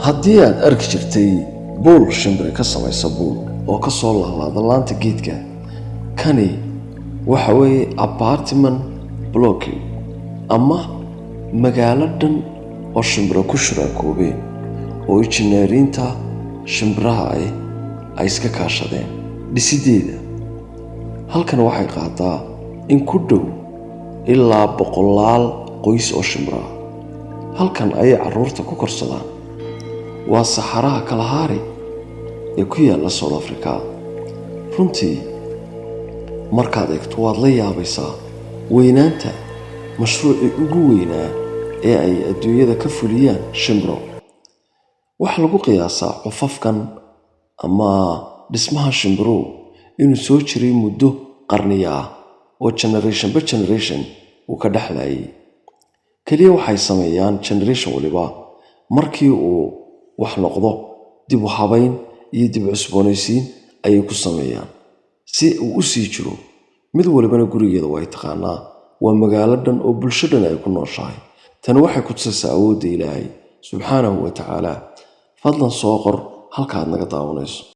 haddii aad arki jirtay buul shimbire ka samaysa buul oo ka soo laalaada laanta geedka, kani waxa weeye apartment blocking ama magaalo dhan oo shimbiro ku shuraakoobeen oo injineeriinta shimbiraha ay iska kaashadeen dhisideeda. halkan waxay qaataa in ku dhow ilaa 100 qoys oo shimbiraha. halkan ayay carruurta ku korsadaan. waa saxaraha Kalahari ee ku yaalla South Africa. runtii markaad eegto waad la yaabaysaa weynaanta mashruucii ugu weynaa ee ay adduunyada ka fuliyaan shimbiro. waxaa lagu qiyaasaa cufafkan ama dhismaha shimbiruhu inuu soo jiray muddo qarniyo ah oo generation by generation uu ka dhexlayay. keliya waxay sameeyaan generation waliba markii uu wax noqdo dib u habayn iyo dib u cusboonaysiin ayay ku sameeyaan si uu u sii jiro. mid walibana gurigeeda way taqaanaa. waa magaalo dhan oo bulsho dhan ay ku nooshahay. tani waxay ku tusaysaa awoodda Ilaahay subxaanahu wa tacaala. fadlan soo qor halkaad naga daawanayso.